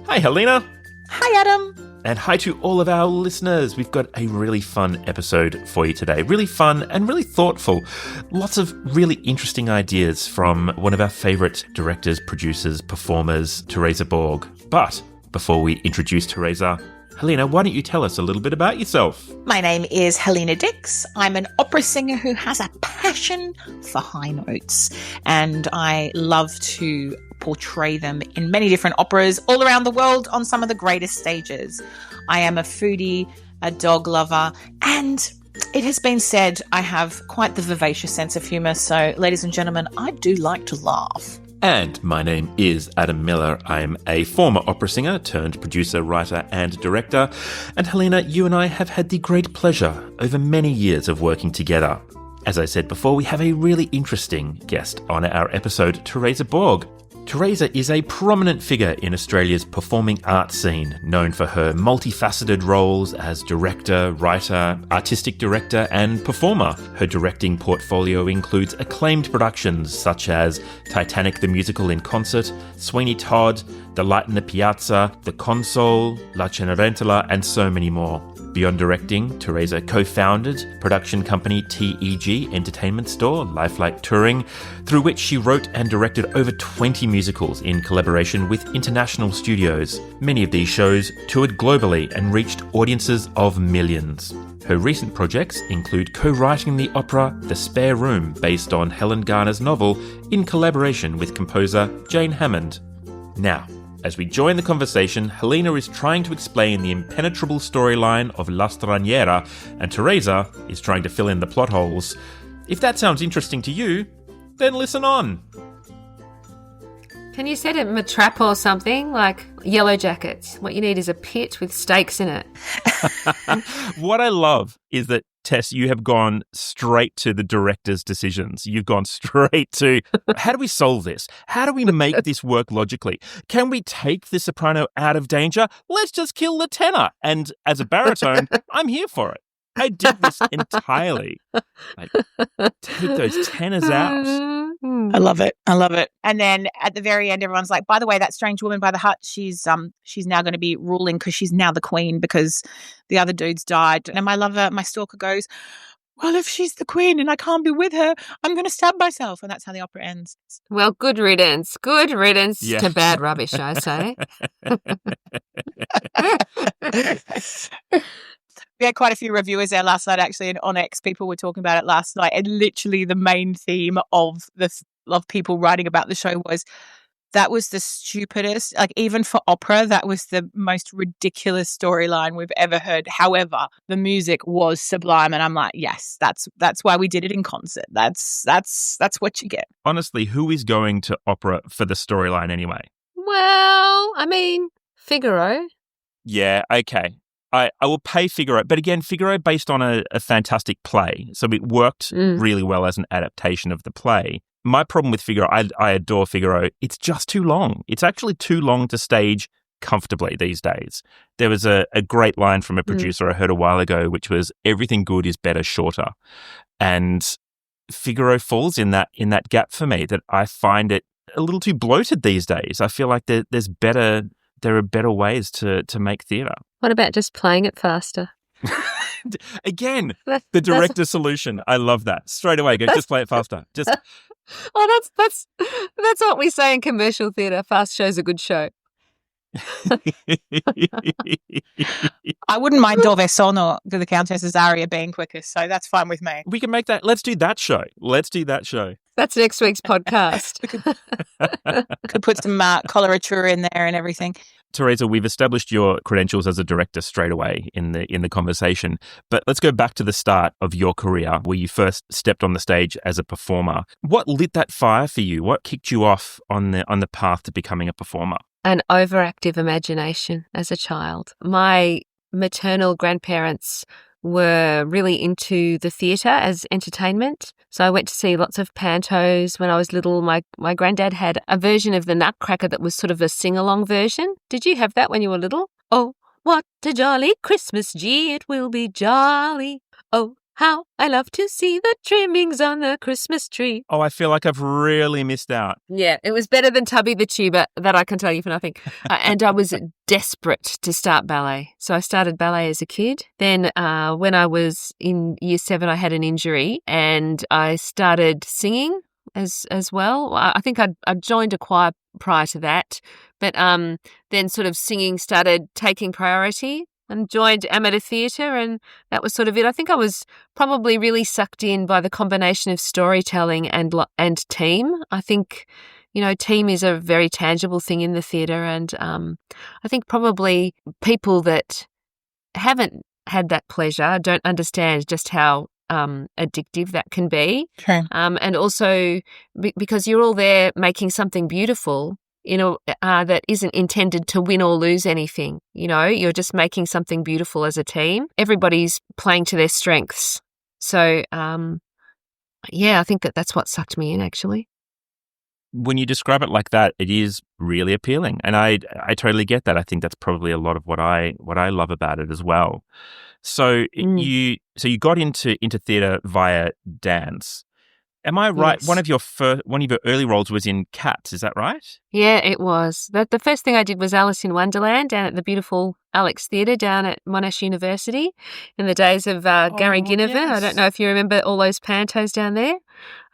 Hi, Helena. Hi, Adam. And hi to all of our listeners. We've got a really fun episode for you today. Really fun and really thoughtful. Lots of really interesting ideas from one of our favourite directors, producers, performers, Theresa Borg. But before we introduce Theresa, Helena, why don't you tell us a little bit about yourself? My name is Helena Dix. I'm an opera singer who has a passion for high notes, and I love to portray them in many different operas all around the world on some of the greatest stages. I am a foodie, a dog lover, and it has been said I have quite the vivacious sense of humour, so ladies and gentlemen, I do like to laugh. And my name is Adam Miller. I'm a former opera singer turned producer, writer and director. And Helena, you and I have had the great pleasure over many years of working together. As I said before, we have a really interesting guest on our episode, Theresa Borg. Theresa is a prominent figure in Australia's performing arts scene, known for her multifaceted roles as director, writer, artistic director and performer. Her directing portfolio includes acclaimed productions such as Titanic the Musical in Concert, Sweeney Todd, The Light in the Piazza, The Console, La Cenerentola and so many more. Beyond directing, Theresa co-founded production company TEG Entertainment Store, Lifelike Touring, through which she wrote and directed over 20 musicals in collaboration with international studios. Many of these shows toured globally and reached audiences of millions. Her recent projects include co-writing the opera The Spare Room, based on Helen Garner's novel, in collaboration with composer Jane Hammond. Now, as we join the conversation, Helena is trying to explain the impenetrable storyline of La Straniera, and Theresa is trying to fill in the plot holes. If that sounds interesting to you, then listen on. Can you set him a trap or something, like Yellow Jackets? What you need is a pit with stakes in it. What I love is that, Tess, you have gone straight to the director's decisions. You've gone straight to, how do we solve this? How do we make this work logically? Can we take the soprano out of danger? Let's just kill the tenor. And as a baritone, I'm here for it. I did this entirely. Take those tenors out. I love it. I love it. And then at the very end, everyone's like, by the way, that strange woman by the hut, she's now going to be ruling because she's now the queen because the other dudes died. And my lover, my stalker goes, well, if she's the queen and I can't be with her, I'm going to stab myself. And that's how the opera ends. Well, good riddance. Good riddance to bad rubbish, I say. We had quite a few reviewers there last night, actually, and on X, people were talking about it last night. And literally, the main theme of people writing about the show was that was the stupidest. Like, even for opera, that was the most ridiculous storyline we've ever heard. However, the music was sublime, and I'm like, yes, that's why we did it in concert. That's what you get. Honestly, who is going to opera for the storyline anyway? Well, I mean, Figaro. Yeah, okay. I will pay Figaro, but again, Figaro based on a fantastic play, so it worked really well as an adaptation of the play. My problem with Figaro, I adore Figaro, it's just too long. It's actually too long to stage comfortably these days. There was a great line from a producer I heard a while ago, which was, everything good is better shorter. And Figaro falls in that gap for me, that I find it a little too bloated these days. I feel like there are better ways to make theatre. What about just playing it faster? Again, the director's solution. I love that. Straight away, go, just play it faster. Just. Oh, that's what we say in commercial theatre. Fast show's a good show. I wouldn't mind Dove Sono, the Countess's aria, being quicker, so that's fine with me. We can make that. Let's do that show. That's next week's podcast. Could put some coloratura in there and everything. Theresa, we've established your credentials as a director straight away in the conversation, but let's go back to the start of your career, where you first stepped on the stage as a performer. What lit that fire for you? What kicked you off on the path to becoming a performer? An overactive imagination as a child. My maternal grandparents were really into the theatre as entertainment. So I went to see lots of pantos when I was little. My granddad had a version of the Nutcracker that was sort of a sing-along version. Did you have that when you were little? Oh, what a jolly Christmas, gee, it will be jolly. Oh, How I love to see the trimmings on the Christmas tree. Oh, I feel like I've really missed out. Yeah, it was better than Tubby the Tuba, that I can tell you for nothing. And I was desperate to start ballet. So I started ballet as a kid. Then when I was in year 7, I had an injury and I started singing as well. I think I joined a choir prior to that, but then sort of singing started taking priority and joined amateur theatre, and that was sort of it. I think I was probably really sucked in by the combination of storytelling and team. I think, team is a very tangible thing in the theatre, and I think probably people that haven't had that pleasure don't understand just how addictive that can be. Okay. And also because you're all there making something beautiful, that isn't intended to win or lose anything. You're just making something beautiful as a team. Everybody's playing to their strengths. So, I think that's what sucked me in, actually. When you describe it like that, it is really appealing. And I totally get that. I think that's probably a lot of what I love about it as well. So you got into theatre via dance. Am I right? Yes. One of your early roles was in Cats, is that right? Yeah, it was. The first thing I did was Alice in Wonderland down at the beautiful Alex Theatre down at Monash University in the days of Gary Ginnivan. Yes. I don't know if you remember all those pantos down there.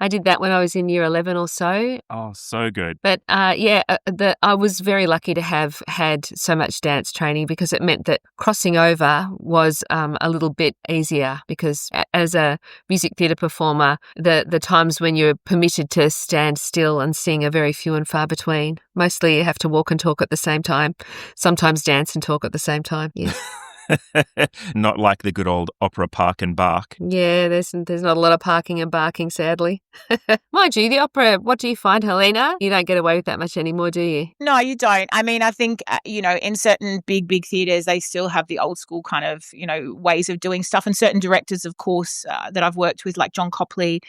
I did that when I was in year 11 or so. Oh, so good. But I was very lucky to have had so much dance training because it meant that crossing over was a little bit easier, because as a music theatre performer, the times when you're permitted to stand still and sing are very few and far between. Mostly you have to walk and talk at the same time, sometimes dance and talk at the same time. Yeah. Not like the good old opera park and bark. Yeah, there's not a lot of parking and barking, sadly. Mind you, the opera, what do you find, Helena? You don't get away with that much anymore, do you? No, you don't. I mean, I think, in certain big theatres, they still have the old school kind of, ways of doing stuff. And certain directors, of course, that I've worked with, like John Copley,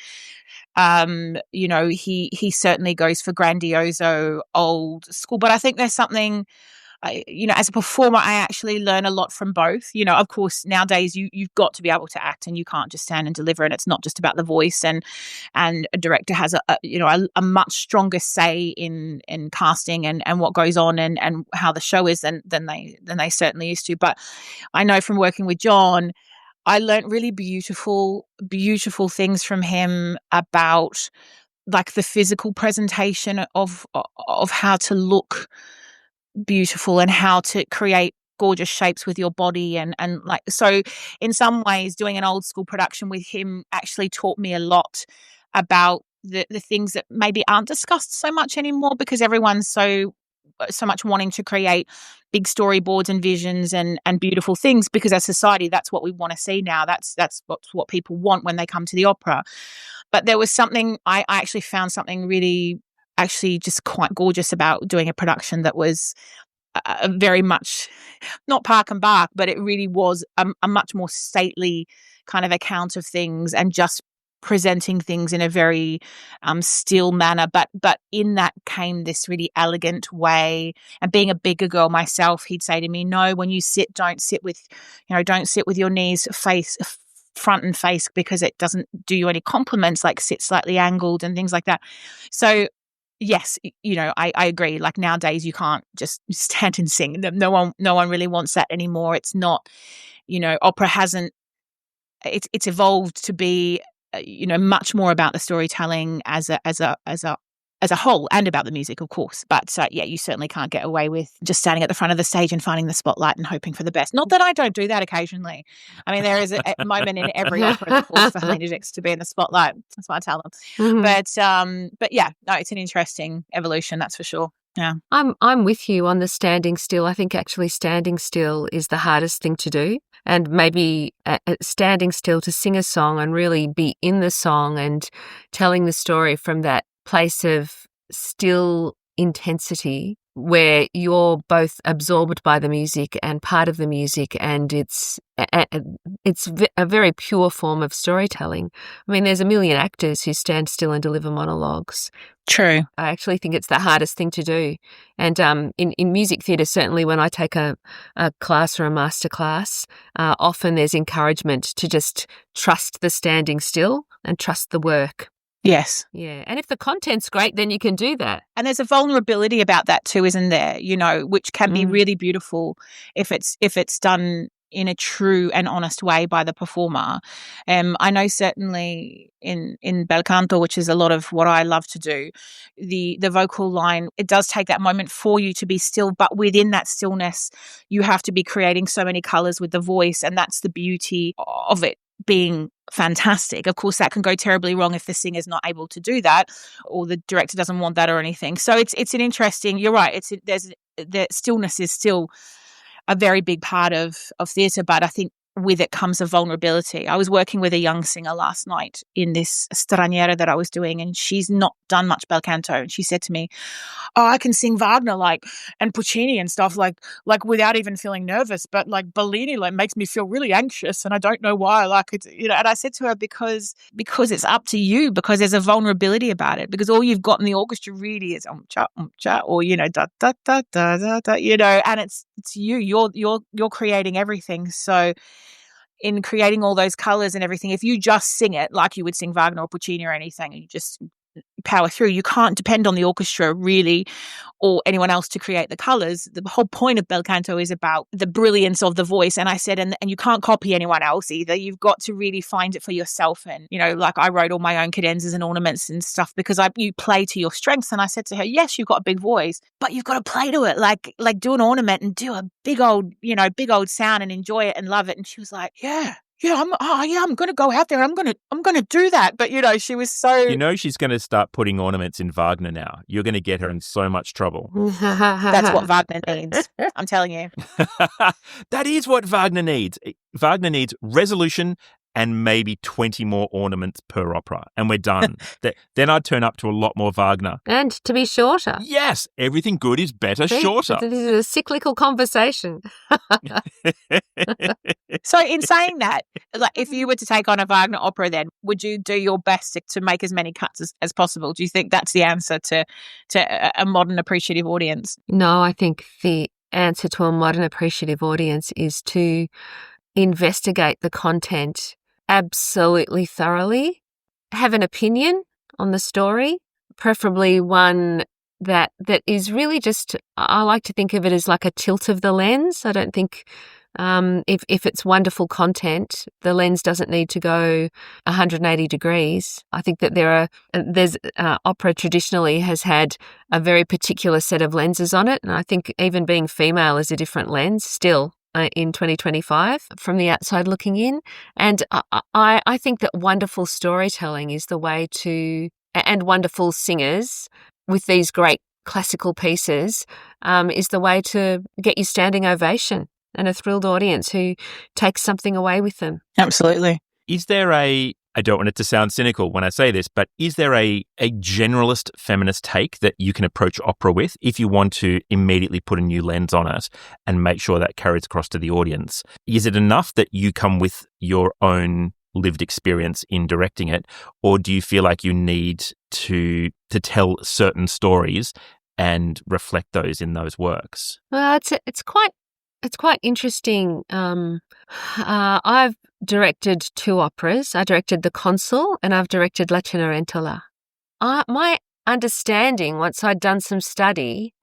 he certainly goes for grandioso old school. But I think there's something, as a performer, I actually learn a lot from both. Of course, nowadays you've got to be able to act, and you can't just stand and deliver. And it's not just about the voice. And a director has a much stronger say in casting and what goes on and how the show is than they certainly used to. But I know from working with John, I learned really beautiful things from him about like the physical presentation of how to look beautiful and how to create gorgeous shapes with your body and like, so in some ways doing an old school production with him actually taught me a lot about the things that maybe aren't discussed so much anymore, because everyone's so much wanting to create big storyboards and visions and beautiful things, because as society that's what we want to see now. That's what people want when they come to the opera. But there was something, I actually found something really actually just quite gorgeous about doing a production that was very much not park and bark, but it really was a much more stately kind of account of things and just presenting things in a very still manner, but in that came this really elegant way. And being a bigger girl myself, he'd say to me, no, when you sit, don't sit with your knees front and face, because it doesn't do you any compliments, like sit slightly angled and things like that. So yes, I agree. Like nowadays you can't just stand and sing. No one really wants that anymore. It's not, opera hasn't, it's evolved to be much more about the storytelling as a whole, and about the music, of course. But you certainly can't get away with just standing at the front of the stage and finding the spotlight and hoping for the best. Not that I don't do that occasionally. I mean, there is a moment in every opera that calls for Helena Dix to be in the spotlight. That's what I tell them. Mm-hmm. But yeah, no, it's an interesting evolution, that's for sure. Yeah, I'm with you on the standing still. I think actually standing still is the hardest thing to do, and maybe standing still to sing a song and really be in the song and telling the story from that place of still intensity where you're both absorbed by the music and part of the music, and it's a very pure form of storytelling. I mean, there's a million actors who stand still and deliver monologues. True. I actually think it's the hardest thing to do. And in music theatre, certainly when I take a class or a master class, often there's encouragement to just trust the standing still and trust the work. Yes. Yeah. And if the content's great, then you can do that. And there's a vulnerability about that too, isn't there? Which can be really beautiful if it's done in a true and honest way by the performer. I know certainly in bel canto, which is a lot of what I love to do, the vocal line, it does take that moment for you to be still, but within that stillness, you have to be creating so many colors with the voice, and that's the beauty of it being fantastic. Of course, that can go terribly wrong if the singer's not able to do that, or the director doesn't want that or anything. So it's an interesting. You're right. The stillness is still a very big part of theatre, but I think with it comes a vulnerability. I was working with a young singer last night in this straniera that I was doing, and she's not done much bel canto, and she said to me, "Oh, I can sing Wagner and Puccini and stuff like without even feeling nervous, but like Bellini makes me feel really anxious, and I don't know why." And I said to her, because it's up to you, because there's a vulnerability about it, because all you've got in the orchestra really is cha, or da da da da da da, and it's you. You're creating everything. So in creating all those colors and everything, if you just sing it like you would sing Wagner or Puccini or anything, and you just power through, you can't depend on the orchestra really or anyone else to create the colors. The whole point of bel canto is about the brilliance of the voice. And I said, and you can't copy anyone else either. You've got to really find it for yourself. And, like I wrote all my own cadenzas and ornaments and stuff because you play to your strengths. And I said to her, yes, you've got a big voice, but you've got to play to it. Like do an ornament and do a big old sound and enjoy it and love it. And she was like, I'm going to go out there. I'm going to do that. But, she was so... she's going to start putting ornaments in Wagner now. You're going to get her in so much trouble. That's what Wagner needs. I'm telling you. That is what Wagner needs. Wagner needs resolution and maybe 20 more ornaments per opera, and we're done. Then I'd turn up to a lot more Wagner. And to be shorter. Yes, everything good is better shorter. This is a cyclical conversation. So in saying that, if you were to take on a Wagner opera then, would you do your best to make as many cuts as possible? Do you think that's the answer to a modern appreciative audience? No, I think the answer to a modern appreciative audience is to investigate the content absolutely thoroughly, have an opinion on the story, preferably one that is really just, I like to think of it as like a tilt of the lens. I don't think if it's wonderful content, the lens doesn't need to go 180 degrees. I think that there's opera traditionally has had a very particular set of lenses on it, and I think even being female is a different lens still. In 2025 from the outside looking in. And I think that wonderful storytelling is the way to, and wonderful singers with these great classical pieces is the way to get you standing ovation and a thrilled audience who takes something away with them. Absolutely. Is there I don't want it to sound cynical when I say this, but is there a generalist feminist take that you can approach opera with if you want to immediately put a new lens on it and make sure that carries across to the audience? Is it enough that you come with your own lived experience in directing it, or do you feel like you need to tell certain stories and reflect those in those works? Well, it's quite interesting. I've directed 2 operas. I directed The Consul and I've directed La Cenerentola. My understanding, once I'd done some study,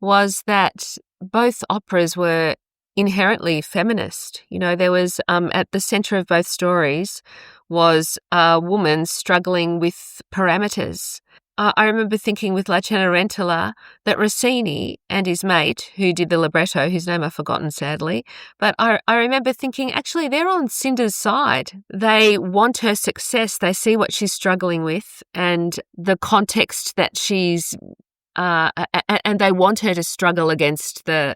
was that both operas were inherently feminist. There was at the centre of both stories was a woman struggling with parameters. I remember thinking with La Cenerentola that Rossini and his mate, who did the libretto, whose name I've forgotten sadly, but I remember thinking actually they're on Cinder's side. They want her success. They see what she's struggling with and the context that she's and they want her to struggle against her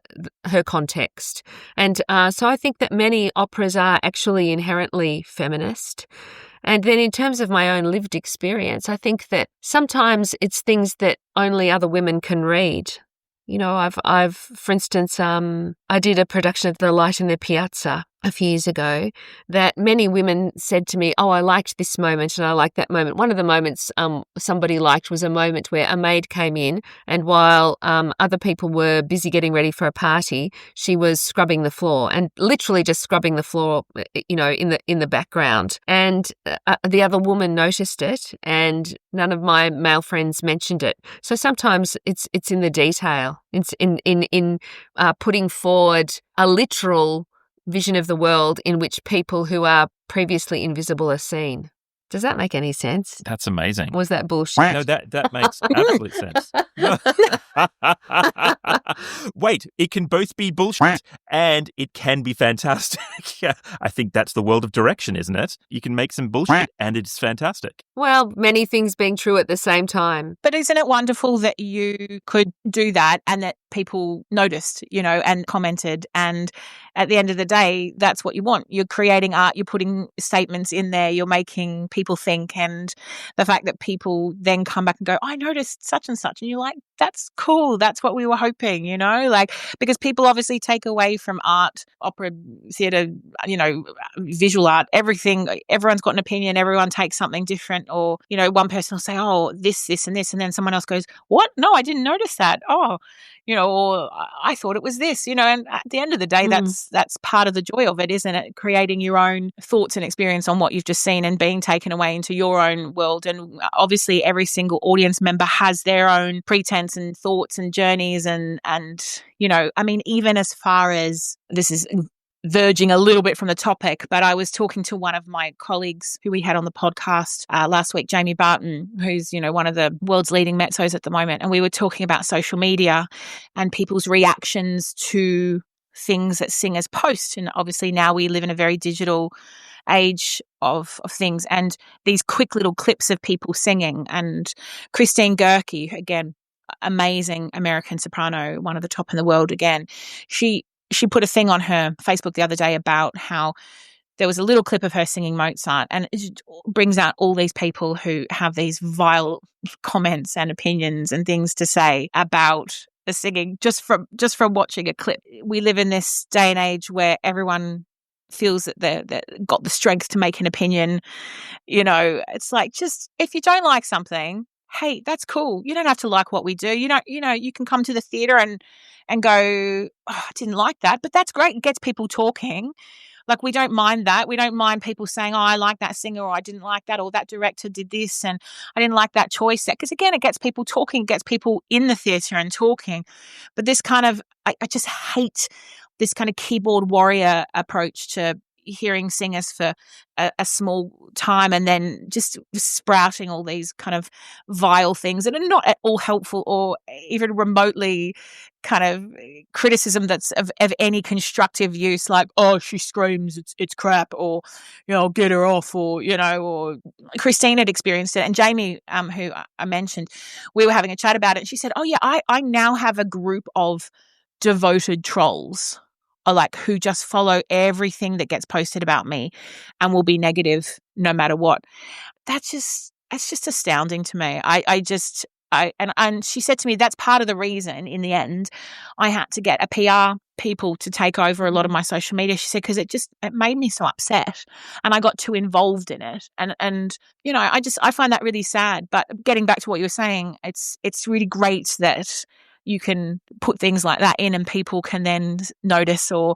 context. And so I think that many operas are actually inherently feminist. And then in terms of my own lived experience, I think that sometimes it's things that only other women can read. You know, I've, for instance, I did a production of The Light in the Piazza a few years ago that many women said to me, oh, I liked this moment and I liked that moment. One of the moments somebody liked was a moment where a maid came in and while other people were busy getting ready for a party, she was scrubbing the floor and literally just scrubbing the floor, you know, in the background. And the other woman noticed it and none of my male friends mentioned it. So sometimes it's in the detail. It's in putting forward a literal vision of the world in which people who are previously invisible are seen. Does that make any sense? That's amazing. Was that bullshit? No, that makes absolute sense. Wait, it can both be bullshit and it can be fantastic. Yeah, I think that's the world of direction, isn't it? You can make some bullshit and it's fantastic. Well, many things being true at the same time. But isn't it wonderful that you could do that and that people noticed, you know, and commented? And at the end of the day, that's what you want. You're creating art, you're putting statements in there, you're making people think. And the fact that people then come back and go, I noticed such and such. And you're like, that's cool. That's what we were hoping, you know, like, because people obviously take away from art, opera, theatre, you know, visual art, everything. Everyone's got an opinion. Everyone takes something different. Or, you know, one person will say, oh, this, and this. And then someone else goes, what? No, I didn't notice that. Oh, you know, or I thought it was this, you know, and at the end of the day, that's part of the joy of it, isn't it? Creating your own thoughts and experience on what you've just seen and being taken away into your own world. And obviously every single audience member has their own pretense and thoughts and journeys and, you know, I mean, even as far as this is verging a little bit from the topic, but I was talking to one of my colleagues who we had on the podcast last week, Jamie Barton, who's, you know, one of the world's leading mezzos at the moment. And we were talking about social media and people's reactions to things that singers post. And obviously now we live in a very digital age of things and these quick little clips of people singing. And Christine Gerke, again, amazing American soprano, one of the top in the world again, she put a thing on her Facebook the other day about how there was a little clip of her singing Mozart, and it brings out all these people who have these vile comments and opinions and things to say about the singing just from watching a clip. We live in this day and age where everyone feels that they've got the strength to make an opinion. You know, it's like, just if you don't like something, hey, that's cool. You don't have to like what we do. You know, you can come to the theatre and go, oh, I didn't like that, but that's great. It gets people talking. Like, we don't mind that. We don't mind people saying, oh, I like that singer, or I didn't like that, or that director did this, and I didn't like that choice. Because again, it gets people talking, gets people in the theatre and talking. But this kind of, I just hate this kind of keyboard warrior approach to hearing singers for a small time and then just sprouting all these kind of vile things that are not at all helpful or even remotely kind of criticism that's of any constructive use, like, oh, she screams, it's crap, or, you know, get her off, or, you know, or Christine had experienced it. And Jamie, who I mentioned, we were having a chat about it, and she said, oh yeah, I now have a group of devoted trolls, are like, who just follow everything that gets posted about me and will be negative no matter what. That's just astounding to me. And she said to me, that's part of the reason in the end I had to get a PR people to take over a lot of my social media. She said, because it made me so upset and I got too involved in it. And you know, I find that really sad. But getting back to what you were saying, it's really great that you can put things like that in and people can then notice, or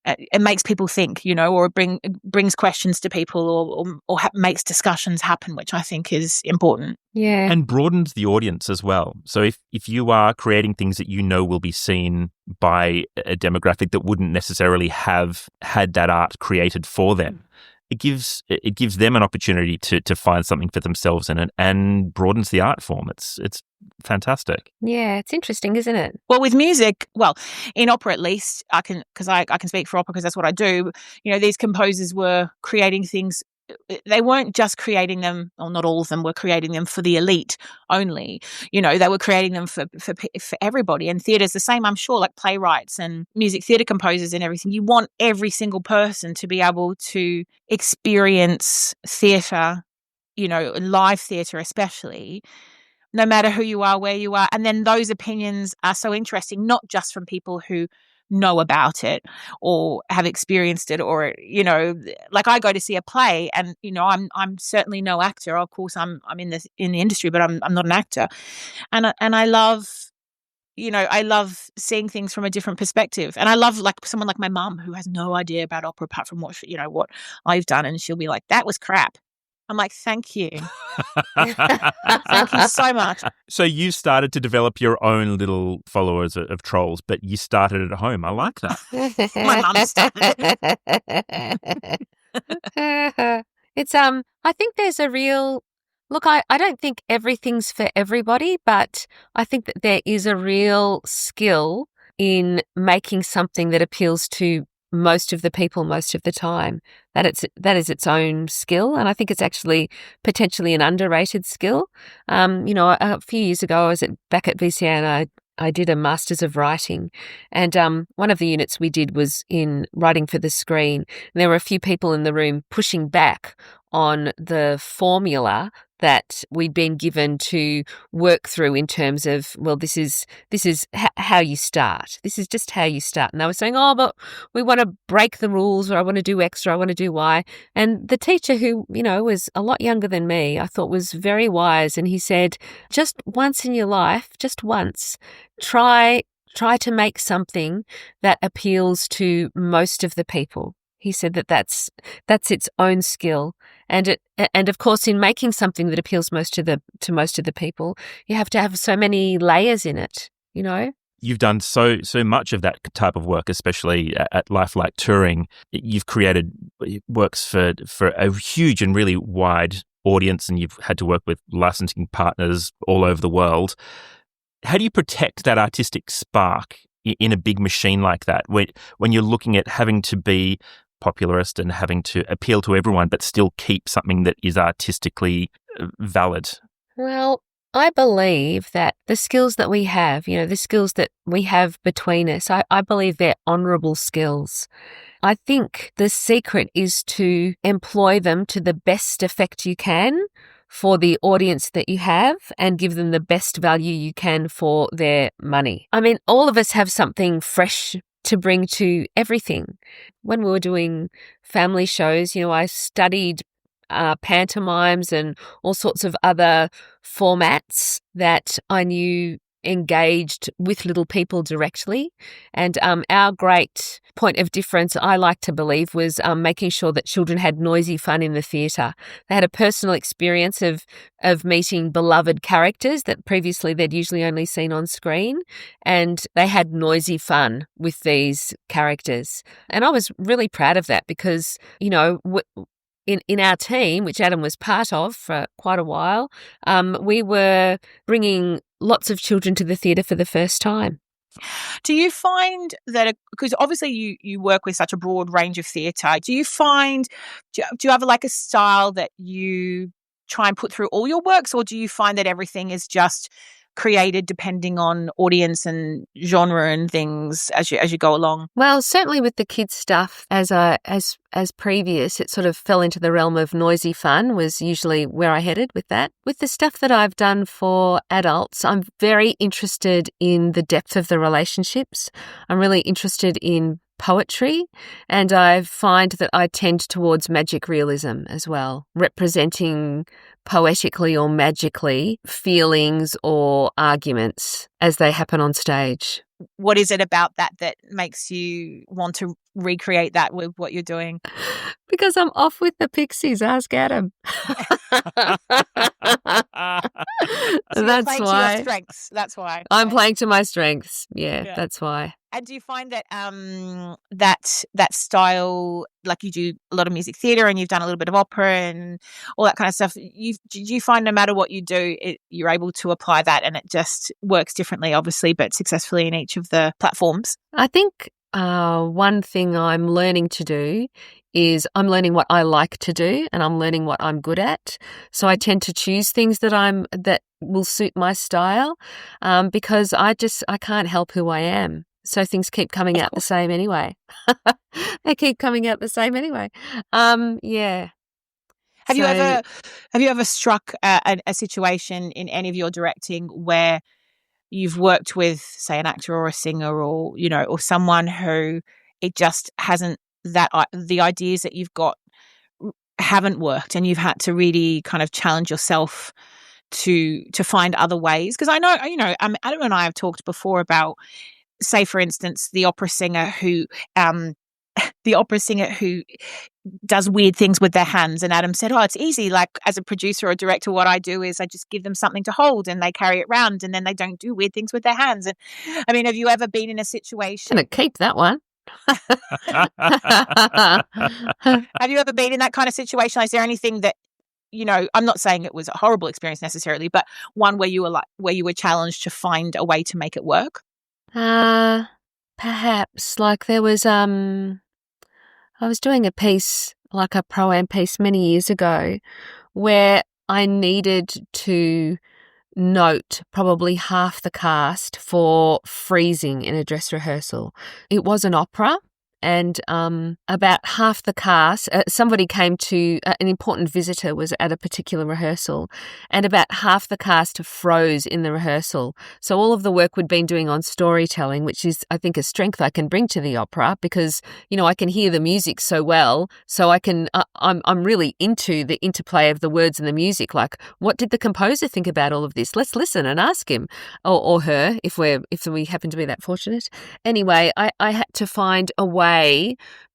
it makes people think, you know, or brings questions to people, or makes discussions happen, which I think is important. Yeah. And broadens the audience as well. So if you are creating things that you know will be seen by a demographic that wouldn't necessarily have had that art created for them, it gives them an opportunity to find something for themselves in it, and broadens the art form. It's fantastic. Yeah, it's interesting, isn't it? Well, with music, in opera at least, I can speak for opera because that's what I do. You know, these composers were creating things. They weren't just creating them, or not all of them were creating them for the elite only. You know, they were creating them for everybody. And theatre's the same, I'm sure, like playwrights and music theatre composers and everything. You want every single person to be able to experience theatre, you know, live theatre especially, no matter who you are, where you are. And then those opinions are so interesting, not just from people who know about it or have experienced it, or, you know, like I go to see a play and, you know, I'm certainly no actor. Of course I'm in the industry, but I'm not an actor. And I love, you know, I love seeing things from a different perspective. And I love like someone like my mum who has no idea about opera apart from what, you know, what I've done. And she'll be like, that was crap. I'm like, thank you. Thank you so much. So you started to develop your own little followers of trolls, but you started at home. I like that. My mum started. It's I think there's a real look, I don't think everything's for everybody, but I think that there is a real skill in making something that appeals to most of the people most of the time. That is its own skill, and I think it's actually potentially an underrated skill. You know, a few years ago I was back at VCA and I did a Masters of Writing, and one of the units we did was in writing for the screen. And there were a few people in the room pushing back on the formula that we'd been given to work through in terms of, well, this is how you start. This is just how you start. And they were saying, oh, but we want to break the rules, or I want to do X, or I want to do Y. And the teacher, who, you know, was a lot younger than me, I thought was very wise. And he said, just once in your life, just once, try to make something that appeals to most of the people. He said that that's its own skill, and of course, in making something that appeals to most of the people, you have to have so many layers in it. You know, you've done so much of that type of work, especially at Life Like Touring. You've created works for a huge and really wide audience, and you've had to work with licensing partners all over the world. How do you protect that artistic spark in a big machine like that, when you're looking at having to be popularist and having to appeal to everyone, but still keep something that is artistically valid? Well, I believe that the skills that we have, you know, the skills that we have between us, I believe they're honourable skills. I think the secret is to employ them to the best effect you can for the audience that you have, and give them the best value you can for their money. I mean, all of us have something fresh to bring to everything. When we were doing family shows, you know, I studied pantomimes and all sorts of other formats that I knew engaged with little people directly. And our great point of difference, I like to believe, was making sure that children had noisy fun in the theatre. They had a personal experience of meeting beloved characters that previously they'd usually only seen on screen, and they had noisy fun with these characters. And I was really proud of that because, you know, in our team, which Adam was part of for quite a while, we were bringing lots of children to the theatre for the first time. Do you find that, because obviously you work with such a broad range of theatre, do you have like a style that you try and put through all your works, or do you find that everything is just created depending on audience and genre and things as you go along? Well, certainly with the kids stuff, as previous, it sort of fell into the realm of noisy fun, was usually where I headed with that. With the stuff that I've done for adults, I'm very interested in the depth of the relationships. I'm really interested in poetry, and I find that I tend towards magic realism as well, representing poetically or magically feelings or arguments as they happen on stage. What is it about that makes you want to recreate that with what you're doing? Because I'm off with the pixies. Ask Adam. That's why. To your strengths. That's why. I'm playing to my strengths. Yeah, that's why. And do you find that that style, like you do a lot of music theatre and you've done a little bit of opera and all that kind of stuff, do you find no matter what you do, you're able to apply that and it just works differently, obviously, but successfully in each of the platforms? I think one thing I'm learning to do is I'm learning what I like to do and I'm learning what I'm good at. So I tend to choose things that will suit my style because I can't help who I am. So things keep coming out the same anyway. They keep coming out the same anyway. Yeah. Have you ever struck a situation in any of your directing where you've worked with, say, an actor or a singer, or or someone who it just hasn't the ideas that you've got haven't worked, and you've had to really kind of challenge yourself to find other ways? Because I know, Adam and I have talked before about, say, for instance, the opera singer who does weird things with their hands. And Adam said, "Oh, it's easy. Like, as a producer or director, what I do is I just give them something to hold and they carry it around, and then they don't do weird things with their hands." And I mean, have you ever been in a situation? Gonna keep that one. Have you ever been in that kind of situation? Is there anything that, I'm not saying it was a horrible experience necessarily, but one where you were challenged to find a way to make it work? Perhaps. Like, there was I was doing a piece, like a pro-am piece many years ago, where I needed to note probably half the cast for freezing in a dress rehearsal. It was an opera, and about half the cast, somebody came to, an important visitor was at a particular rehearsal, and about half the cast froze in the rehearsal. So all of the work we'd been doing on storytelling, which is, I think, a strength I can bring to the opera, because, I can hear the music so well, so I can, I'm really into the interplay of the words and the music. Like, what did the composer think about all of this? Let's listen and ask him, or her, if we happen to be that fortunate. Anyway, I had to find a way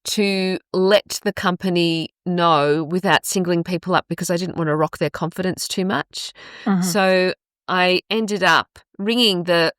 to let the company know without singling people up, because I didn't want to rock their confidence too much. Mhm. So I ended up ringing the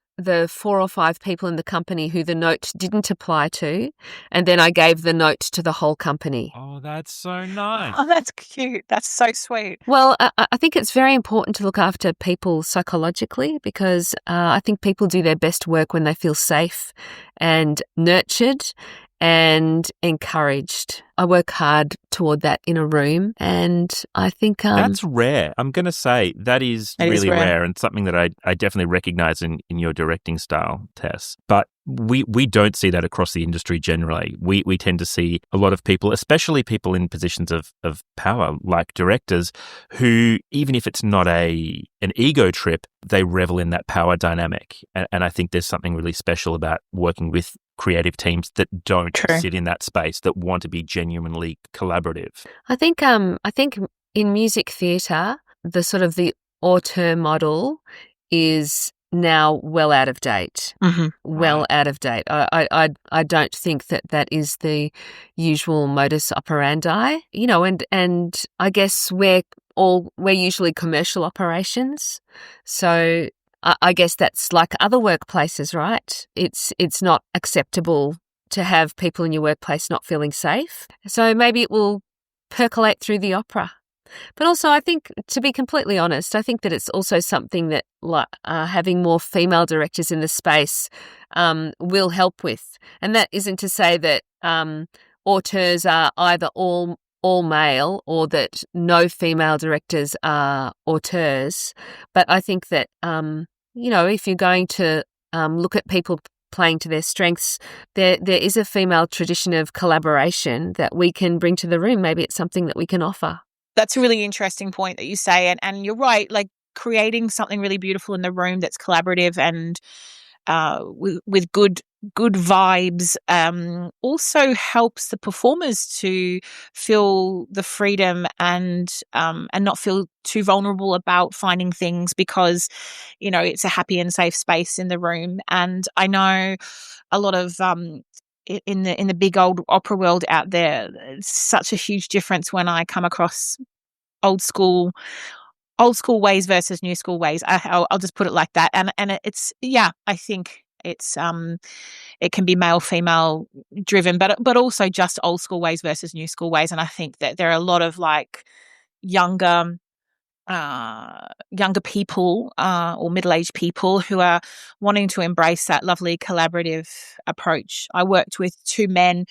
4 or 5 people in the company who the note didn't apply to, and then I gave the note to the whole company. Oh, that's so nice. Oh, that's cute. That's so sweet. Well, I think it's very important to look after people psychologically, because I think people do their best work when they feel safe and nurtured and encouraged. I work hard toward that in a room, and I think that's rare. I'm going to say that is really rare, and something that I definitely recognize in your directing style, Tess. But we don't see that across the industry generally. We tend to see a lot of people, especially people in positions of power, like directors, who, even if it's not an ego trip, they revel in that power dynamic. And I think there's something really special about working with creative teams that don't sit in that space, that want to be genuinely collaborative. I think in music theatre, the sort of the auteur model is now well out of date. Mm-hmm. Well out of date. I don't think that is the usual modus operandi, and I guess we're usually commercial operations. So I guess that's like other workplaces, right? It's not acceptable to have people in your workplace not feeling safe. So maybe it will percolate through the opera. But also, I think, to be completely honest, I think that it's also something that having more female directors in the space will help with. And that isn't to say that auteurs are either all male, or that no female directors are auteurs. But I think that, if you're going to look at people playing to their strengths, there is a female tradition of collaboration that we can bring to the room. Maybe it's something that we can offer. That's a really interesting point that you say. And you're right, like creating something really beautiful in the room that's collaborative and with good vibes also helps the performers to feel the freedom and not feel too vulnerable about finding things, because it's a happy and safe space in the room. And I know a lot of in the big old opera world out there, it's such a huge difference when I come across old school ways versus new school ways. I'll just put it like that. And it's, I think it's it can be male female driven, but also just old school ways versus new school ways. And I think that there are a lot of like younger people or middle-aged people who are wanting to embrace that lovely collaborative approach. I worked with 2 men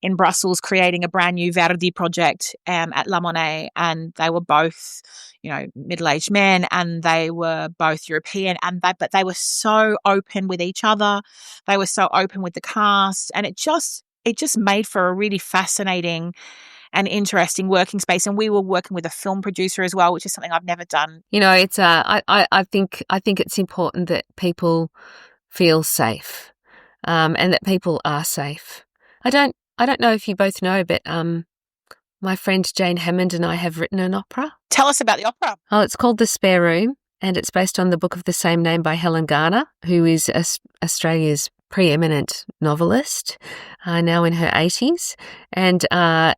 in Brussels creating a brand new Verdi project at La Monnaie, and they were both, middle-aged men, and they were both European, but they were so open with each other. They were so open with the cast, and it just made for a really fascinating and interesting working space. And we were working with a film producer as well, which is something I've never done. It's I think it's important that people feel safe, and that people are safe. I don't know if you both know, but my friend Jane Hammond and I have written an opera. Tell us about the opera. Oh, it's called The Spare Room, and it's based on the book of the same name by Helen Garner, who is Australia's preeminent novelist, now in her 80s. And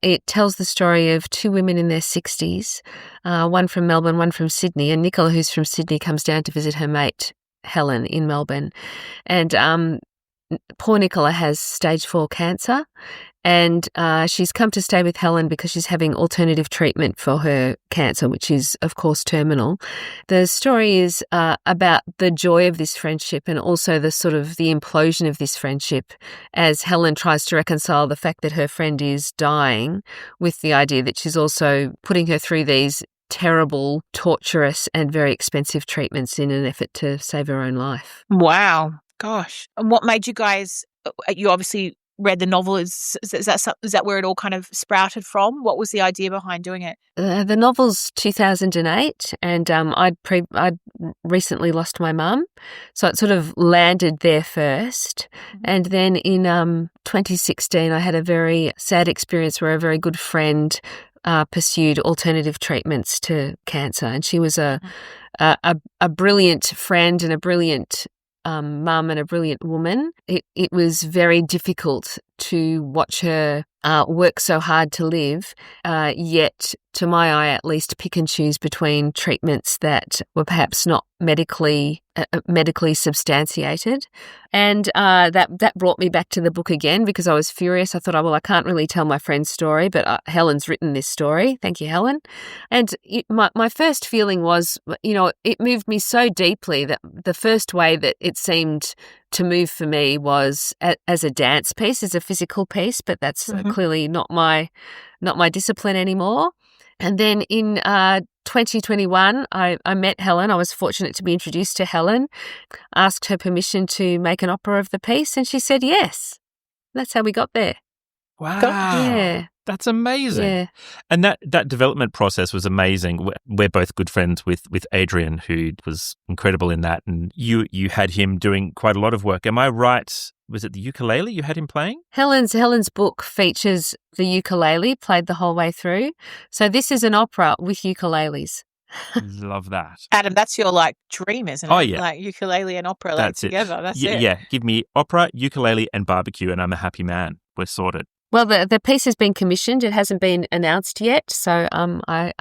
it tells the story of two women in their 60s, one from Melbourne, one from Sydney. And Nicola, who's from Sydney, comes down to visit her mate, Helen, in Melbourne. And poor Nicola has stage 4 cancer. And she's come to stay with Helen because she's having alternative treatment for her cancer, which is, of course, terminal. The story is about the joy of this friendship and also the implosion of this friendship as Helen tries to reconcile the fact that her friend is dying with the idea that she's also putting her through these terrible, torturous and very expensive treatments in an effort to save her own life. Wow. Gosh. And what made you guys, you obviously read the novel, is that where it all kind of sprouted from? What was the idea behind doing it? The novel's 2008, and I'd recently lost my mum, so it sort of landed there first. And then in 2016, I had a very sad experience where a very good friend pursued alternative treatments to cancer, and she was a brilliant friend and a brilliant mum and a brilliant woman. It was very difficult to watch her work so hard to live, yet, to my eye at least, pick and choose between treatments that were perhaps not medically substantiated. And that brought me back to the book again because I was furious. I thought, I can't really tell my friend's story, but Helen's written this story. Thank you, Helen. And my first feeling was, it moved me so deeply that the first way that it seemed to move for me was as a dance piece, as a physical piece, but that's clearly not my discipline anymore. And then in 2021, I met Helen. I was fortunate to be introduced to Helen, asked her permission to make an opera of the piece, and she said yes. That's how we got there. Wow. Yeah. That's amazing. Yeah. And that development process was amazing. We're both good friends with Adrian, who was incredible in that. And you had him doing quite a lot of work. Am I right? Was it the ukulele you had him playing? Helen's book features the ukulele played the whole way through. So this is an opera with ukuleles. Love that. Adam, that's your dream, isn't it? Oh, yeah. Like ukulele and opera That's together. it. That's it. Yeah, give me opera, ukulele and barbecue and I'm a happy man. We're sorted. Well, the piece has been commissioned. It hasn't been announced yet, so I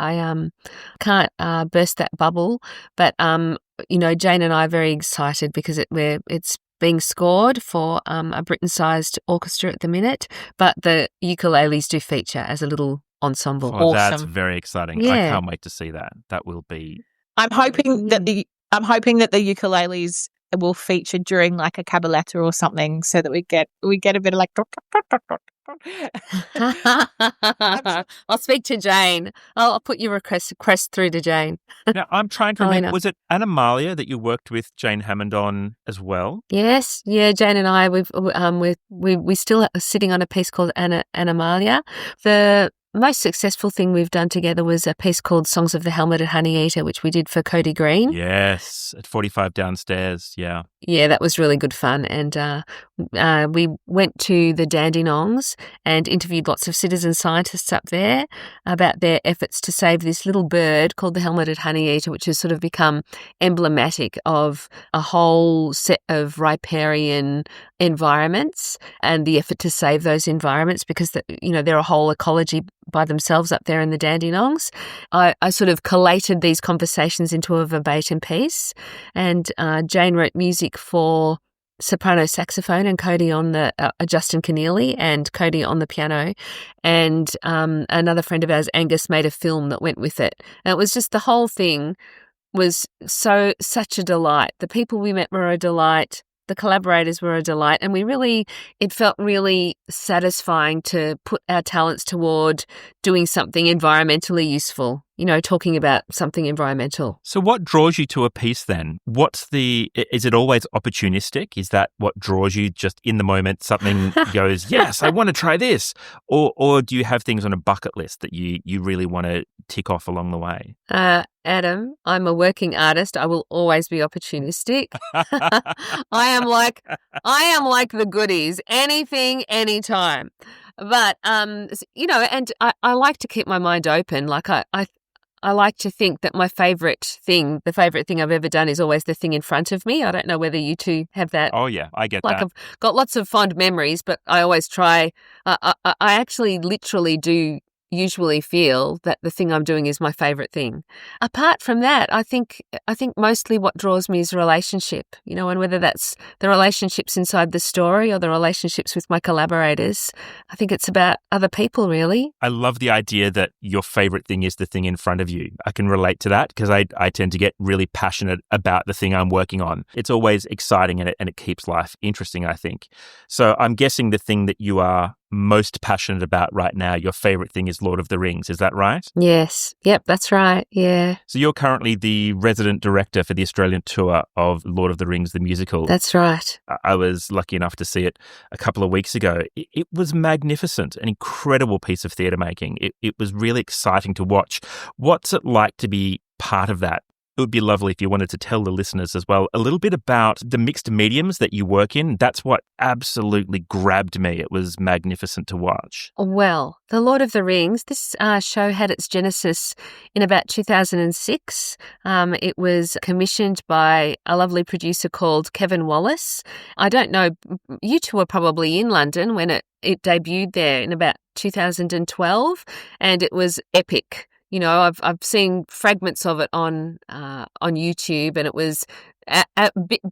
can't burst that bubble. But Jane and I are very excited because it's being scored for a Britain-sized orchestra at the minute. But the ukuleles do feature as a little ensemble. Oh, Awesome. That's very exciting. Yeah. I can't wait to see that. That will be. I'm hoping that the ukuleles will feature during a cabaletta or something, so that we get a bit of I'll speak to Jane. I'll put your request through to Jane. Now, I'm trying to remember, was it Animalia that you worked with Jane Hammond on as well? Yes, yeah. Jane and I, we still are sitting on a piece called Animalia. The most successful thing we've done together was a piece called Songs of the Helmeted Honeyeater, which we did for Cody Green. Yes, at 45 downstairs, yeah. Yeah, that was really good fun. And we went to the Dandenongs and interviewed lots of citizen scientists up there about their efforts to save this little bird called the helmeted honeyeater, which has sort of become emblematic of a whole set of riparian environments and the effort to save those environments because, they're a whole ecology by themselves up there in the Dandenongs. I sort of collated these conversations into a verbatim piece, and Jane wrote music for soprano saxophone and Cody on the Justin Keneally and Cody on the piano, and another friend of ours, Angus, made a film that went with it. And it was just, the whole thing was such a delight. The people we met were a delight. The collaborators were a delight, and it felt really satisfying to put our talents toward doing something environmentally useful. talking about something environmental. So what draws you to a piece then? Is it always opportunistic? Is that what draws you just in the moment? Something goes, yes, I want to try this. Or do you have things on a bucket list that you really want to tick off along the way? Adam, I'm a working artist. I will always be opportunistic. I am like the goodies. Anything, anytime. But, and I like to keep my mind open. Like I like to think that the favourite thing I've ever done is always the thing in front of me. I don't know whether you two have that. Oh, yeah, I get that. I've got lots of fond memories, but I always try. I actually literally do usually feel that the thing I'm doing is my favourite thing. Apart from that, I think mostly what draws me is relationship, and whether that's the relationships inside the story or the relationships with my collaborators. I think it's about other people, really. I love the idea that your favourite thing is the thing in front of you. I can relate to that because I tend to get really passionate about the thing I'm working on. It's always exciting and it keeps life interesting, I think. So I'm guessing the thing that you are most passionate about right now, your favourite thing is Lord of the Rings. Is that right? Yes. Yep, that's right. Yeah. So you're currently the resident director for the Australian tour of Lord of the Rings, the musical. That's right. I was lucky enough to see it a couple of weeks ago. It was magnificent, an incredible piece of theatre making. It was really exciting to watch. What's it like to be part of that? It would be lovely if you wanted to tell the listeners as well a little bit about the mixed mediums that you work in. That's what absolutely grabbed me. It was magnificent to watch. Well, The Lord of the Rings, this show had its genesis in about 2006. It was commissioned by a lovely producer called Kevin Wallace. I don't know, you two were probably in London when it debuted there in about 2012, and it was epic. I've seen fragments of it on YouTube, and it was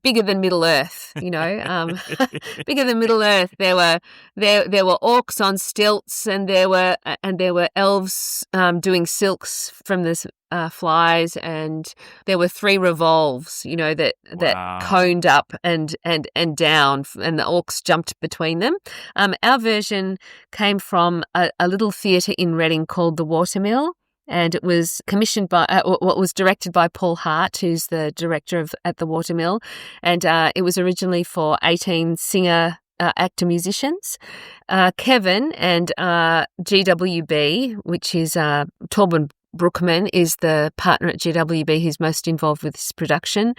bigger than Middle Earth. Bigger than Middle Earth. There were orcs on stilts, and there were elves doing silks from the flies, and there were 3 revolves. That Wow. coned up and down, and the orcs jumped between them. Our version came from a little theatre in Reading called the Watermill. And it was commissioned by, was directed by Paul Hart, who's the director at the Watermill. And it was originally for 18 singer actor musicians. Kevin and GWB, which is Torben Brookman, is the partner at GWB who's most involved with this production.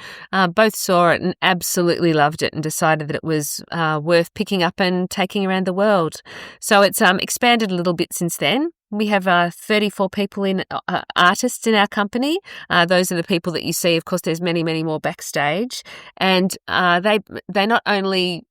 Both saw it and absolutely loved it and decided that it was worth picking up and taking around the world. So it's expanded a little bit since then. We have 34 people artists in our company. Those are the people that you see. Of course, there's many, many more backstage. And they not only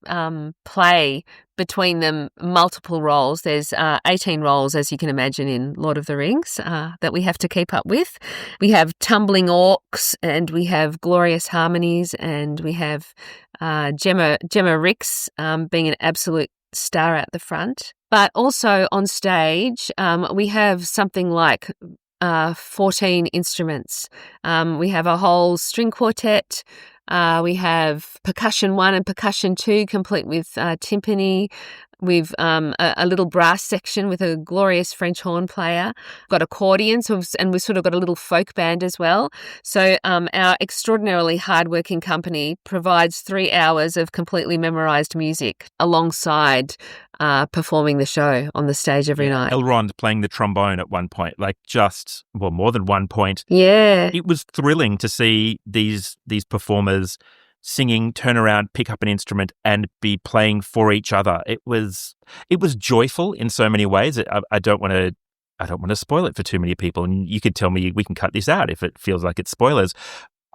play between them multiple roles. There's 18 roles, as you can imagine, in Lord of the Rings that we have to keep up with. We have tumbling orcs, and we have glorious harmonies, and we have Gemma Ricks being an absolute star out the front. But also on stage, we have something like 14 instruments. We have a whole string quartet. We have percussion 1 and percussion 2, complete with timpani. We've a little brass section with a glorious French horn player. We've got accordions, and we've sort of got a little folk band as well. So our extraordinarily hardworking company provides 3 hours of completely memorised music alongside performing the show on the stage every night. Elrond playing the trombone at one point, more than one point. Yeah. It was thrilling to see these performers singing, turn around, pick up an instrument, and be playing for each other. It was joyful in so many ways. I don't want to spoil it for too many people, and you could tell me we can cut this out if it feels like it's spoilers.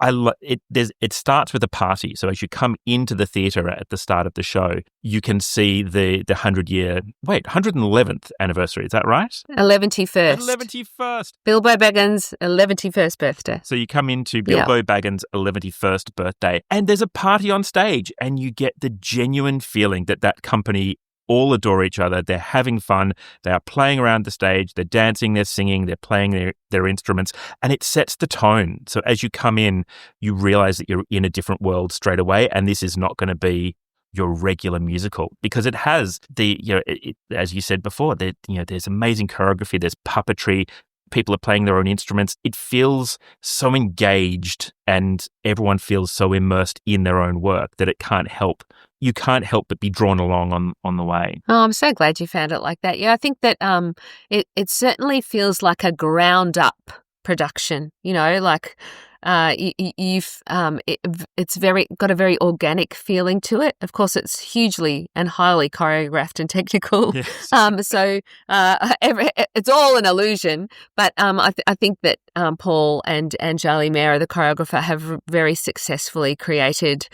It starts with a party. So as you come into the theatre at the start of the show, you can see the 111th anniversary. Is that right? 11th. 11th. Bilbo Baggins' 11th birthday. So you come into Bilbo Baggins' 11th birthday, and there's a party on stage, and you get the genuine feeling that company all adore each other. They're having fun. They are playing around the stage. They're dancing, they're singing, they're playing their instruments, and it sets the tone. So as you come in, you realize that you're in a different world straight away, and this is not going to be your regular musical because it has as you said before, there's amazing choreography, there's puppetry, people are playing their own instruments, it feels so engaged and everyone feels so immersed in their own work that you can't help but be drawn along on the way. Oh, I'm so glad you found it like that. Yeah, I think that it certainly feels like a ground up production, like it's got a very organic feeling to it. Of course, it's hugely and highly choreographed and technical. Yes. It's all an illusion. But I think that Paul and Charlie Mera, the choreographer, have very successfully created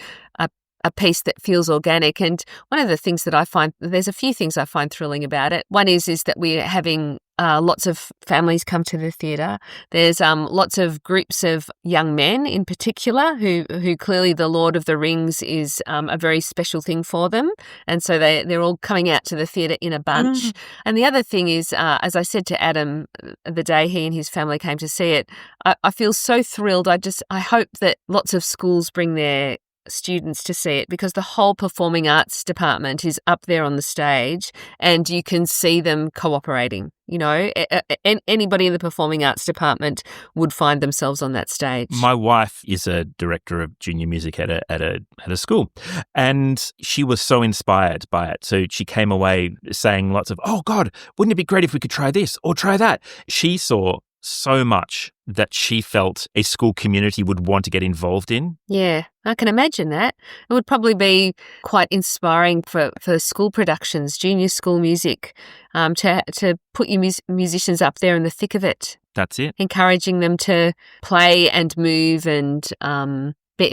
a piece that feels organic. And one of the things that there's a few things I find thrilling about it. One is that we're having lots of families come to the theatre. There's lots of groups of young men in particular who clearly the Lord of the Rings is a very special thing for them. And so they're all coming out to the theatre in a bunch. And the other thing is, as I said to Adam the day he and his family came to see it, I feel so thrilled. I hope that lots of schools bring their students to see it, because the whole performing arts department is up there on the stage and you can see them cooperating. Anybody in the performing arts department would find themselves on that stage. My wife is a director of junior music at a school, and she was so inspired by it. So she came away saying lots of, "Oh God, wouldn't it be great if we could try this or try that?" She saw so much that she felt a school community would want to get involved in. Yeah, I can imagine that. It would probably be quite inspiring for school productions, junior school music, to put your musicians up there in the thick of it. That's it. Encouraging them to play and move and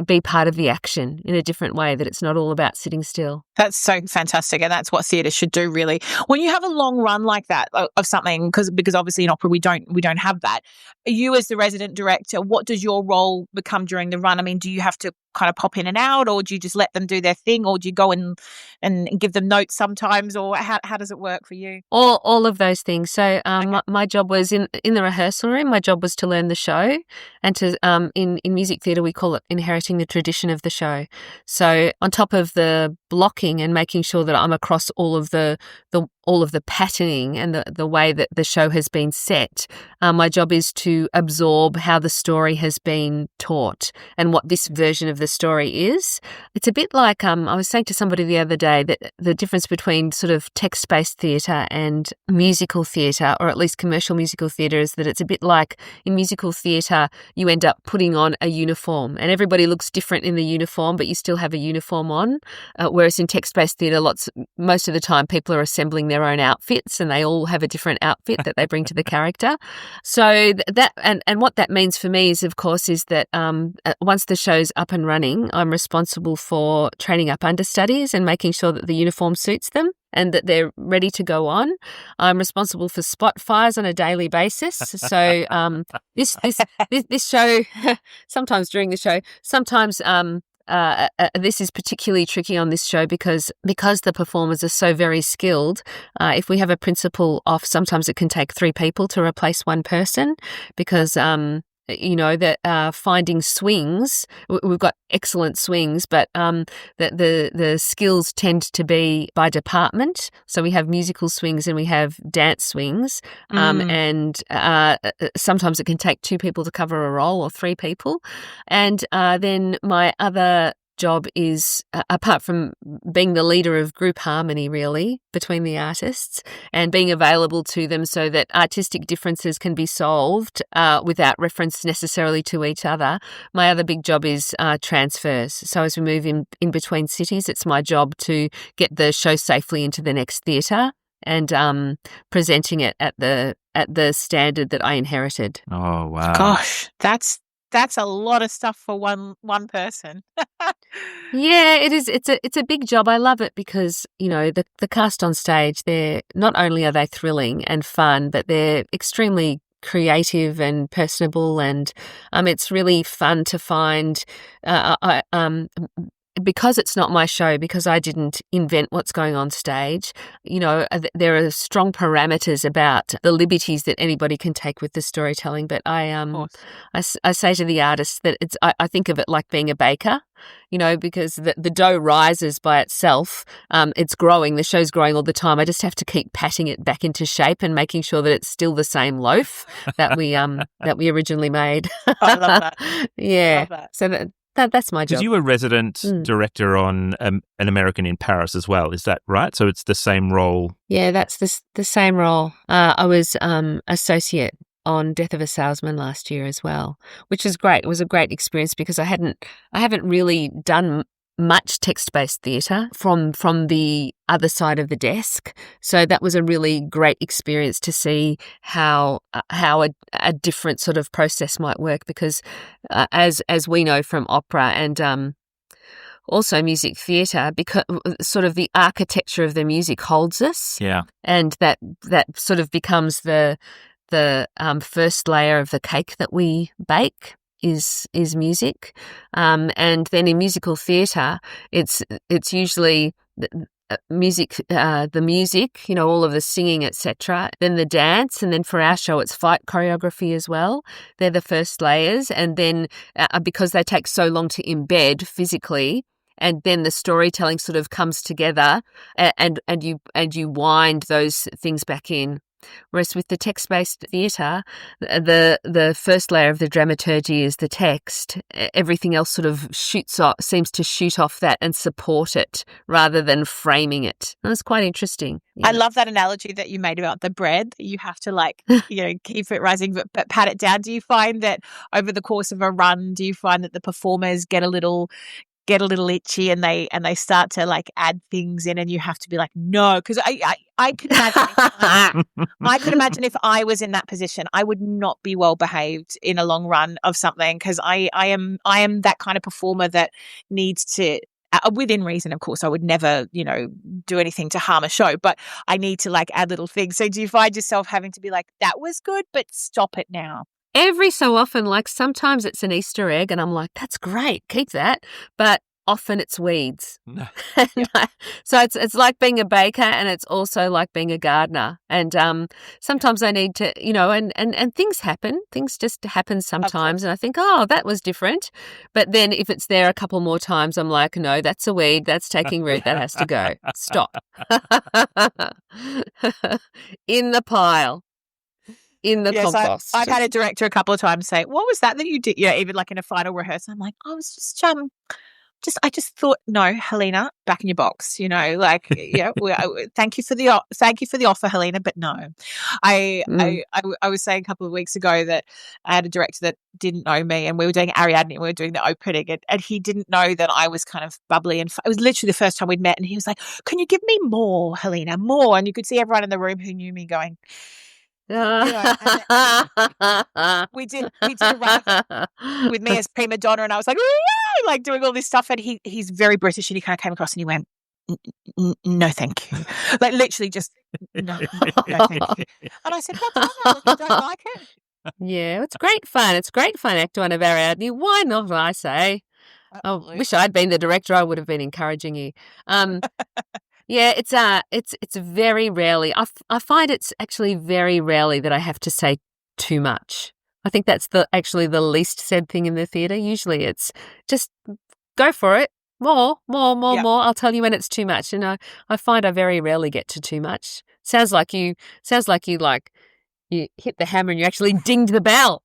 be part of the action in a different way, that it's not all about sitting still. That's so fantastic, and that's what theatre should do, really. When you have a long run like that of something, because obviously in opera we don't have that. You as the resident director, what does your role become during the run? I mean, do you have to kind of pop in and out, or do you just let them do their thing, or do you go in and give them notes sometimes, or how does it work for you? All of those things. So my job was in the rehearsal room. My job was to learn the show, and to in music theatre we call it inheriting the tradition of the show. So on top of the blocking and making sure that I'm across all of the patterning and the way that the show has been set, my job is to absorb how the story has been taught and what this version of the story is. It's a bit like I was saying to somebody the other day that the difference between sort of text-based theatre and musical theatre, or at least commercial musical theatre, is that it's a bit like in musical theatre you end up putting on a uniform and everybody looks different in the uniform, but you still have a uniform on, whereas in text-based theatre most of the time people are assembling their own outfits and they all have a different outfit that they bring to the character. So that and what that means for me is, of course, is that once the show's up and running, I'm responsible for training up understudies and making sure that the uniform suits them and that they're ready to go on. I'm responsible for spot fires on a daily basis. So this show, sometimes during the show, sometimes this is particularly tricky on this show because the performers are so very skilled. If we have a principal off, sometimes it can take 3 people to replace one person because finding swings. We've got excellent swings, but the skills tend to be by department. So we have musical swings and we have dance swings, and sometimes it can take 2 people to cover a role or 3 people. And then my other job is, apart from being the leader of group harmony, really, between the artists and being available to them so that artistic differences can be solved without reference necessarily to each other. My other big job is transfers. So as we move in between cities, it's my job to get the show safely into the next theatre and presenting it at the standard that I inherited. Oh, wow. Gosh, that's a lot of stuff for one person. Yeah, it is. It's a big job. I love it because, the cast on stage, they're not only are they thrilling and fun, but they're extremely creative and personable, and it's really fun to find because it's not my show, because I didn't invent what's going on stage, there are strong parameters about the liberties that anybody can take with the storytelling. But I say to the artists that I think of it like being a baker, because the dough rises by itself. It's growing. The show's growing all the time. I just have to keep patting it back into shape and making sure that it's still the same loaf that we originally made. I love that. Yeah. Love that. So that's my job. Because you were resident director on An American in Paris as well, is that right? So it's the same role. Yeah, that's the same role. I was associate on Death of a Salesman last year as well, which is great. It was a great experience because I haven't really done much text-based theatre from the other side of the desk. So that was a really great experience to see how a different sort of process might work, because as we know from opera and also music theatre, because sort of the architecture of the music holds us. Yeah. And that sort of becomes the first layer of the cake that we bake is music, and then in musical theatre, it's usually music, all of the singing, etc. Then the dance, and then for our show, it's fight choreography as well. They're the first layers, and then because they take so long to embed physically. And then the storytelling sort of comes together, and you wind those things back in. Whereas with the text-based theatre, the first layer of the dramaturgy is the text. Everything else sort of seems to shoot off that and support it rather than framing it. And it's quite interesting. Yeah. I love that analogy that you made about the bread. That you have to keep it rising but pat it down. Do you find that over the course of a run, do you find that the performers get a little itchy and they start to add things in, and you have to be like, no, because I could imagine I could imagine if I was in that position, I would not be well behaved in a long run of something, because I am that kind of performer that needs to, within reason, of course, I would never, do anything to harm a show, but I need to add little things. So do you find yourself having to be like, that was good, but stop it now? Every so often, sometimes it's an Easter egg and I'm like, that's great, keep that. But often it's weeds. No. So it's like being a baker, and it's also like being a gardener. And sometimes I need to, and things happen. Things just happen sometimes. And I think, oh, that was different. But then if it's there a couple more times, I'm like, no, that's a weed. That's taking root. That has to go. Stop. In the pile. In the compost. I've had a director a couple of times say, what was that you did? Even in a final rehearsal, I'm like, I was I just thought, no, Helena, back in your box, thank you for the offer, Helena, but no. I was saying a couple of weeks ago that I had a director that didn't know me, and we were doing Ariadne, and we were doing the opening, and he didn't know that I was kind of bubbly, and it was literally the first time we'd met, and he was like, can you give me more, Helena, more? And you could see everyone in the room who knew me going, we did a run with me as prima donna, and I was like, doing all this stuff, and he's very British, and he kind of came across and he went, no thank you, literally just no thank you. And I said, what's wrong? You don't like it? Yeah, it's great fun. It's great fun, Act 1 of Ariadne. Why not, I say? Absolutely. I wish I'd been the director. I would have been encouraging you. Yeah, it's very rarely. I find it's actually very rarely that I have to say too much. I think that's actually the least said thing in the theatre. Usually it's just go for it. More. I'll tell you when it's too much. And I find I very rarely get to too much. Sounds like you hit the hammer and you actually dinged the bell.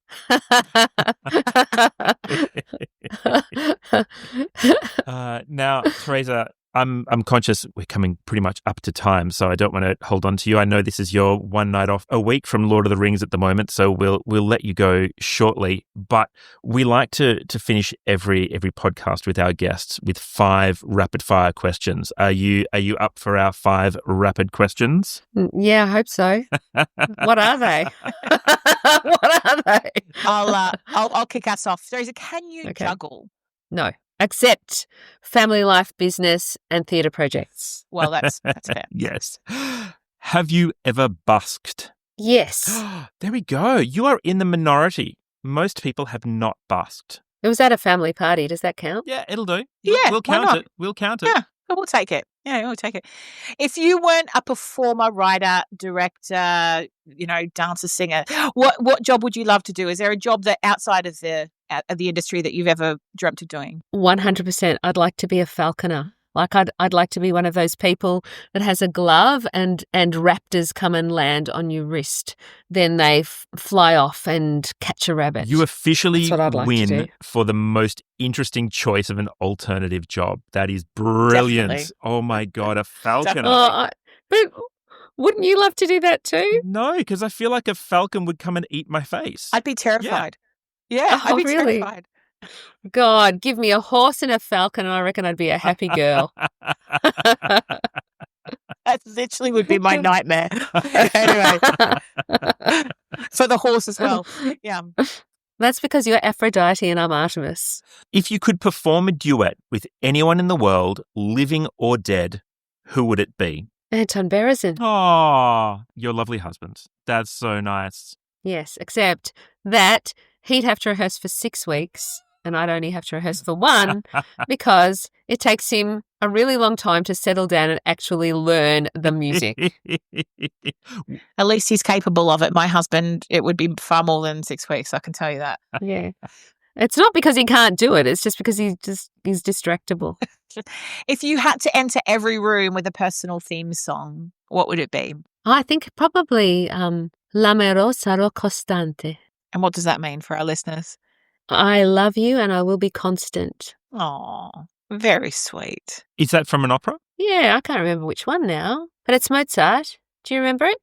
Now, Theresa, I'm conscious we're coming pretty much up to time, so I don't want to hold on to you. I know this is your one night off a week from Lord of the Rings at the moment, so we'll let you go shortly. But we like to finish every podcast with our guests with 5 rapid fire questions. Are you up for our 5 rapid questions? Yeah, I hope so. What are they? What are they? I'll kick us off. Theresa, can you juggle? No. Except family life, business, and theatre projects. Well, that's fair. Yes. Have you ever busked? Yes. There we go. You are in the minority. Most people have not busked. It was at a family party. Does that count? Yeah, it'll do. Yeah, We'll why count not? it. We'll count it. Yeah, we'll take it. Yeah, we'll take it. If you weren't a performer, writer, director, dancer, singer, what job would you love to do? Is there a job that outside of the industry that you've ever dreamt of doing? 100%. I'd like to be a falconer. Like I'd like to be one of those people that has a glove and raptors come and land on your wrist. Then they fly off and catch a rabbit. You officially That's what I'd like to win do. for the most interesting choice of an alternative job. That is brilliant. Definitely. Oh my God, a falconer. But wouldn't you love to do that too? No, because I feel like a falcon would come and eat my face. I'd be terrified. Yeah, I'd be really? terrified. God, give me a horse and a falcon and I reckon I'd be a happy girl. That literally would be my nightmare. Anyway, for the horse as well. Yeah. That's because you're Aphrodite and I'm Artemis. If you could perform a duet with anyone in the world, living or dead, who would it be? Anton Berezin. Oh, your lovely husband. That's so nice. Yes, except that he'd have to rehearse for 6 weeks and I'd only have to rehearse for 1 because it takes him a really long time to settle down and actually learn the music. At least he's capable of it. My husband, it would be far more than 6 weeks, I can tell you that. Yeah. It's not because he can't do it. It's just because he's distractible. If you had to enter every room with a personal theme song, what would it be? I think probably L'amerò sarò costante. And what does that mean for our listeners? I love you and I will be constant. Oh, very sweet. Is that from an opera? Yeah, I can't remember which one now, but it's Mozart. Do you remember it?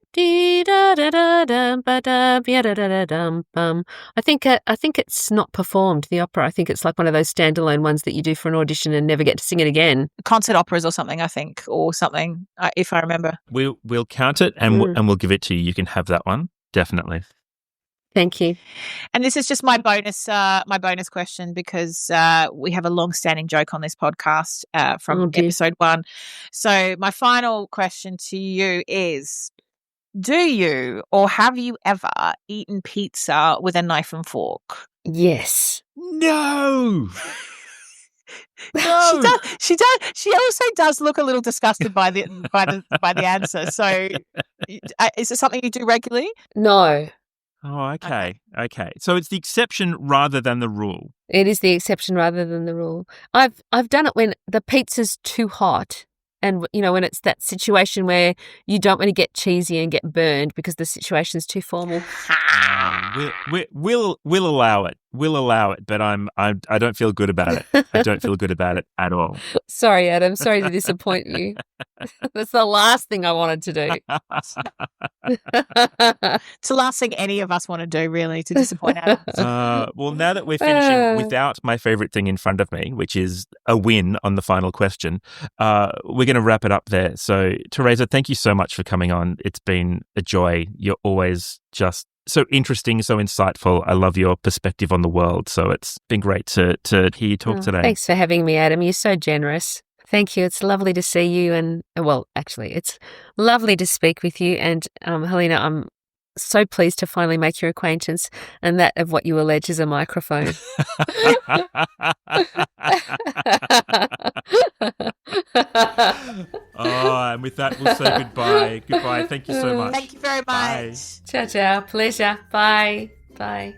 I think it's not performed, the opera. I think it's like one of those standalone ones that you do for an audition and never get to sing it again. Concert operas or something, I think, or something, if I remember. We'll count it and we'll give it to you. You can have that one. Definitely. Thank you. And this is just my bonus question because we have a long-standing joke on this podcast from episode 1. So my final question to you is, do you or have you ever eaten pizza with a knife and fork? Yes. No. No. She does. She also does look a little disgusted by the answer. So, is it something you do regularly? No. Oh, okay. So it's the exception rather than the rule. It is the exception rather than the rule. I've done it when the pizza's too hot. And, when it's that situation where you don't want to get cheesy and get burned because the situation's too formal. We'll allow it. We'll allow it, but I don't feel good about it. I don't feel good about it at all. Sorry, Adam. Sorry to disappoint you. That's the last thing I wanted to do. It's the last thing any of us want to do, really, to disappoint Adam. Well, now that we're finishing without my favourite thing in front of me, which is a win on the final question, we're going to wrap it up there. So, Theresa, thank you so much for coming on. It's been a joy. You're always just so interesting, so insightful. I love your perspective on the world. So it's been great to hear you talk today. Thanks for having me, Adam. You're so generous. Thank you. It's lovely to see you. And, well, actually, it's lovely to speak with you. And, Helena, I'm so pleased to finally make your acquaintance and that of what you allege is a microphone. And with that, we'll say goodbye. Goodbye. Thank you so much. Thank you very much. Bye. Ciao, ciao. Pleasure. Bye. Bye.